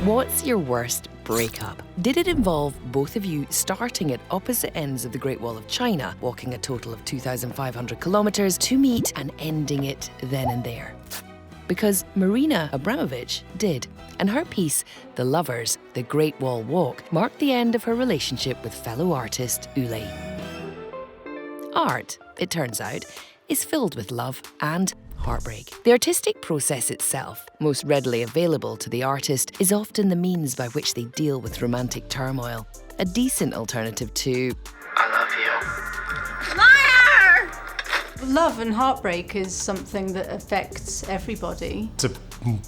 What's your worst breakup? Did it involve both of you starting at opposite ends of the Great Wall of China, walking a total of 2,500 kilometres to meet and ending it then and there? Because Marina Abramovich did, and her piece, The Lovers, The Great Wall Walk, marked the end of her relationship with fellow artist Ule. Art, it turns out, is filled with love and heartbreak. The artistic process itself, most readily available to the artist, is often the means by which they deal with romantic turmoil. A decent alternative to I love you. Liar! Love and heartbreak is something that affects everybody. It's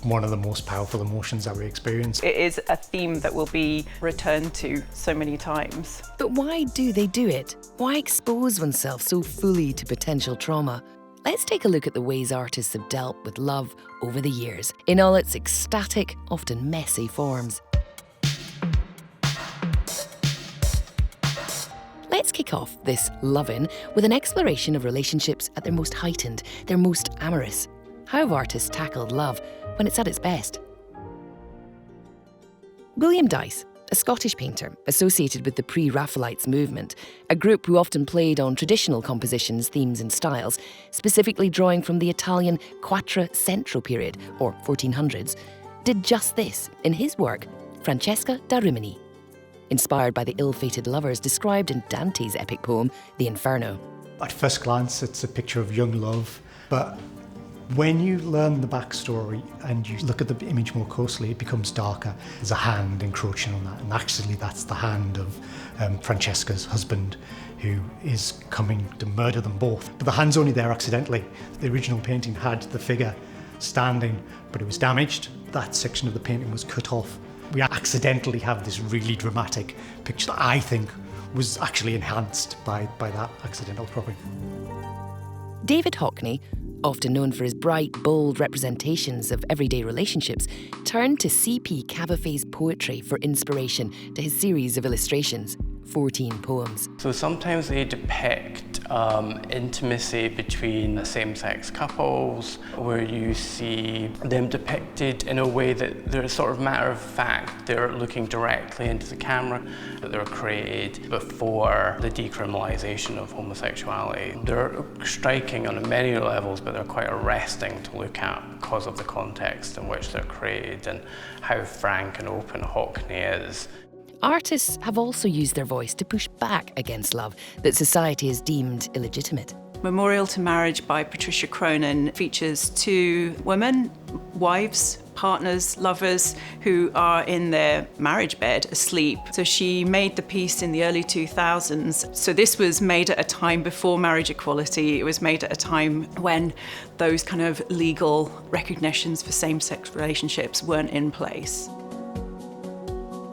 one of the most powerful emotions that we experience. It is a theme that will be returned to so many times. But why do they do it? Why expose oneself so fully to potential trauma? Let's take a look at the ways artists have dealt with love over the years, in all its ecstatic, often messy forms. Let's kick off this Lovin' with an exploration of relationships at their most heightened, their most amorous. How have artists tackled love when it's at its best? William Dyce, a Scottish painter associated with the Pre-Raphaelites movement, a group who often played on traditional compositions, themes and styles, specifically drawing from the Italian Quattrocentro period, or 1400s, did just this in his work, Francesca da Rimini, inspired by the ill-fated lovers described in Dante's epic poem, The Inferno. At first glance, it's a picture of young love, but when you learn the backstory and you look at the image more closely, it becomes darker. There's a hand encroaching on that, and actually that's the hand of Francesca's husband, who is coming to murder them both. But the hand's only there accidentally. The original painting had the figure standing, but it was damaged. That section of the painting was cut off. We accidentally have this really dramatic picture that I think was actually enhanced by that accidental cropping. David Hockney, often known for his bright, bold representations of everyday relationships, turned to C.P. Cabafay's poetry for inspiration to his series of illustrations, 14 poems. So sometimes they depict intimacy between same-sex couples, where you see them depicted in a way that they're sort of matter of fact. They're looking directly into the camera, that they're created before the decriminalisation of homosexuality. They're striking on many levels, but they're quite arresting to look at because of the context in which they're created and how frank and open Hockney is. Artists have also used their voice to push back against love that society has deemed illegitimate. Memorial to Marriage by Patricia Cronin features two women, wives, partners, lovers, who are in their marriage bed asleep. So she made the piece in the early 2000s. So this was made at a time before marriage equality. It was made at a time when those kind of legal recognitions for same-sex relationships weren't in place.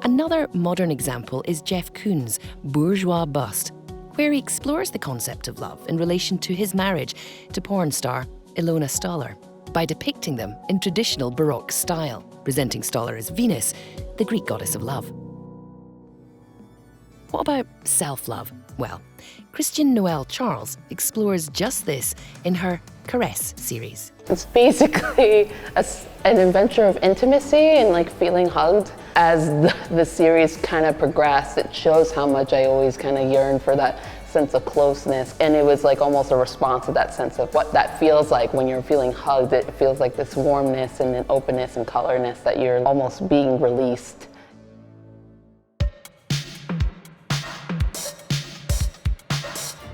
Another modern example is Jeff Koons' Bourgeois Bust, where he explores the concept of love in relation to his marriage to porn star Ilona Staller by depicting them in traditional Baroque style, presenting Staller as Venus, the Greek goddess of love. What about self-love? Well, Christian Noelle Charles explores just this in her Caress series. It's basically an adventure of intimacy and like feeling hugged. As the series kind of progressed, it shows how much I always kind of yearn for that sense of closeness. And it was like almost a response to that sense of what that feels like when you're feeling hugged. It feels like this warmness and an openness and colorness that you're almost being released.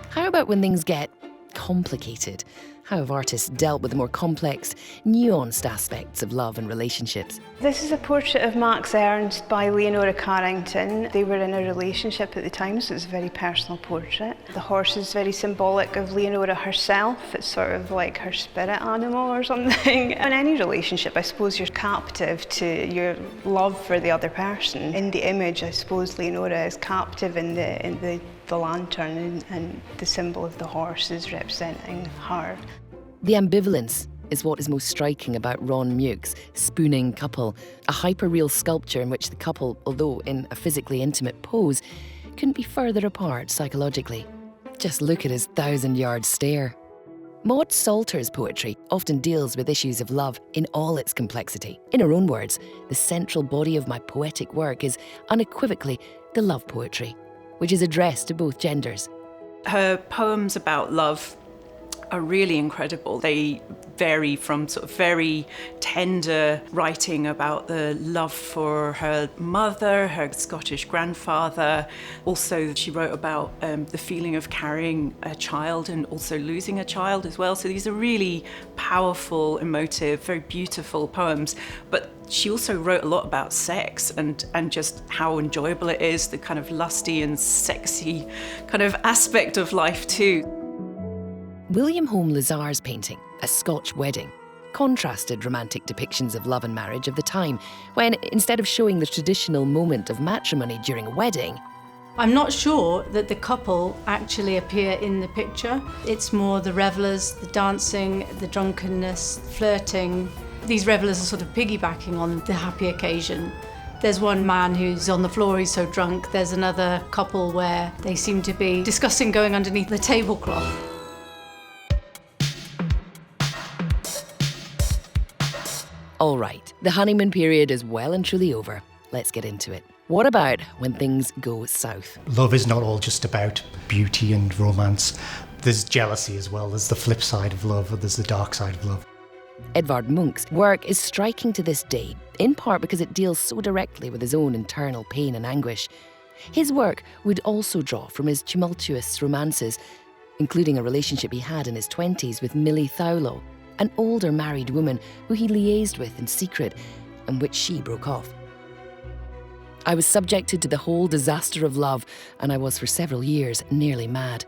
How about when things get complicated? How have artists dealt with the more complex, nuanced aspects of love and relationships? This is a portrait of Max Ernst by Leonora Carrington. They were in a relationship at the time, so it's a very personal portrait. The horse is very symbolic of Leonora herself. It's sort of like her spirit animal or something. In any relationship, I suppose you're captive to your love for the other person. In the image, I suppose Leonora is captive in the lantern, and the symbol of the horse is representing her. The ambivalence is what is most striking about Ron Muke's Spooning Couple, a hyper-real sculpture in which the couple, although in a physically intimate pose, couldn't be further apart psychologically. Just look at his 1,000-yard stare. Maud Salter's poetry often deals with issues of love in all its complexity. In her own words, the central body of my poetic work is unequivocally the love poetry, which is addressed to both genders. Her poems about love are really incredible. They vary from sort of very tender writing about the love for her mother, her Scottish grandfather. Also, she wrote about the feeling of carrying a child and also losing a child as well. So these are really powerful, emotive, very beautiful poems. But she also wrote a lot about sex and just how enjoyable it is, the kind of lusty and sexy kind of aspect of life too. William Home Lazar's painting, A Scotch Wedding, contrasted romantic depictions of love and marriage of the time, when instead of showing the traditional moment of matrimony during a wedding, I'm not sure that the couple actually appear in the picture. It's more the revellers, the dancing, the drunkenness, flirting. These revellers are sort of piggybacking on the happy occasion. There's one man who's on the floor, he's so drunk. There's another couple where they seem to be discussing going underneath the tablecloth. All right, the honeymoon period is well and truly over. Let's get into it. What about when things go south? Love is not all just about beauty and romance. There's jealousy as well. There's the flip side of love, or there's the dark side of love. Edvard Munch's work is striking to this day, in part because it deals so directly with his own internal pain and anguish. His work would also draw from his tumultuous romances, including a relationship he had in his 20s with Millie Thaulow, an older married woman who he liaised with in secret and which she broke off. I was subjected to the whole disaster of love, and I was for several years nearly mad.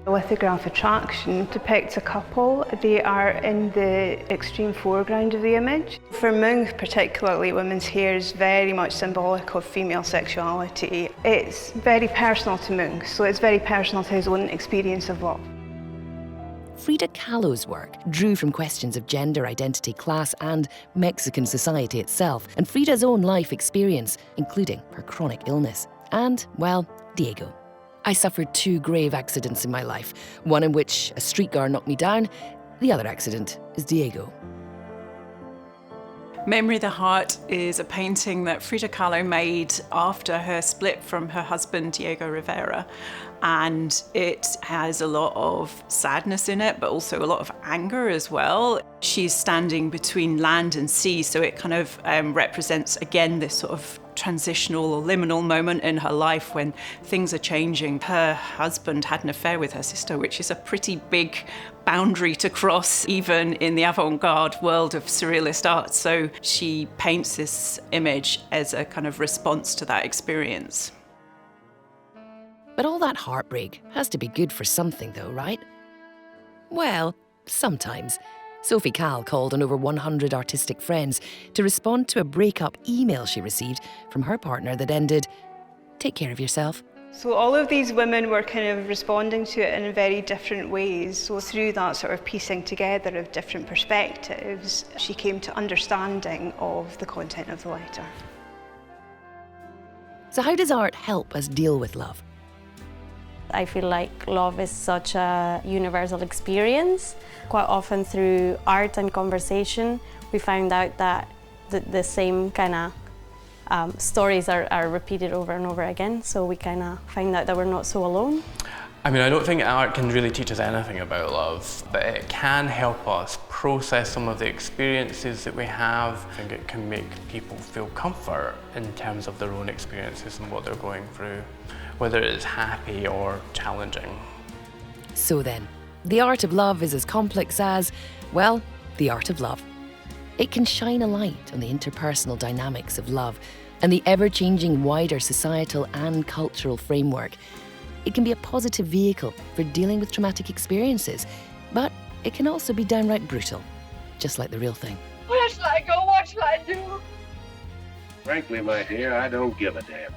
The lithograph Attraction depicts a couple. They are in the extreme foreground of the image. For Munch particularly, women's hair is very much symbolic of female sexuality. It's very personal to Munch, so it's very personal to his own experience of love. Frida Kahlo's work drew from questions of gender identity, class and Mexican society itself, and Frida's own life experience, including her chronic illness. And, well, Diego. I suffered 2 grave accidents in my life, one in which a streetcar knocked me down. The other accident is Diego. Memory of the Heart is a painting that Frida Kahlo made after her split from her husband, Diego Rivera. And it has a lot of sadness in it, but also a lot of anger as well. She's standing between land and sea, so it kind of represents, again, this sort of transitional or liminal moment in her life when things are changing. Her husband had an affair with her sister, which is a pretty big boundary to cross, even in the avant-garde world of surrealist art. So she paints this image as a kind of response to that experience. But all that heartbreak has to be good for something though, right? Well, sometimes. Sophie Calle called on over 100 artistic friends to respond to a breakup email she received from her partner that ended, "Take care of yourself." So all of these women were kind of responding to it in very different ways. So through that sort of piecing together of different perspectives, she came to understanding of the content of the letter. So how does art help us deal with love? I feel like love is such a universal experience. Quite often through art and conversation, we find out that the same kind of stories are repeated over and over again, so we kind of find out that we're not so alone. I mean, I don't think art can really teach us anything about love, but it can help us process some of the experiences that we have. I think it can make people feel comfort in terms of their own experiences and what they're going through, whether it's happy or challenging. So then, the art of love is as complex as, well, the art of love. It can shine a light on the interpersonal dynamics of love and the ever-changing wider societal and cultural framework. It can be a positive vehicle for dealing with traumatic experiences, but it can also be downright brutal, just like the real thing. Where shall I go? What shall I do? Frankly, my dear, I don't give a damn.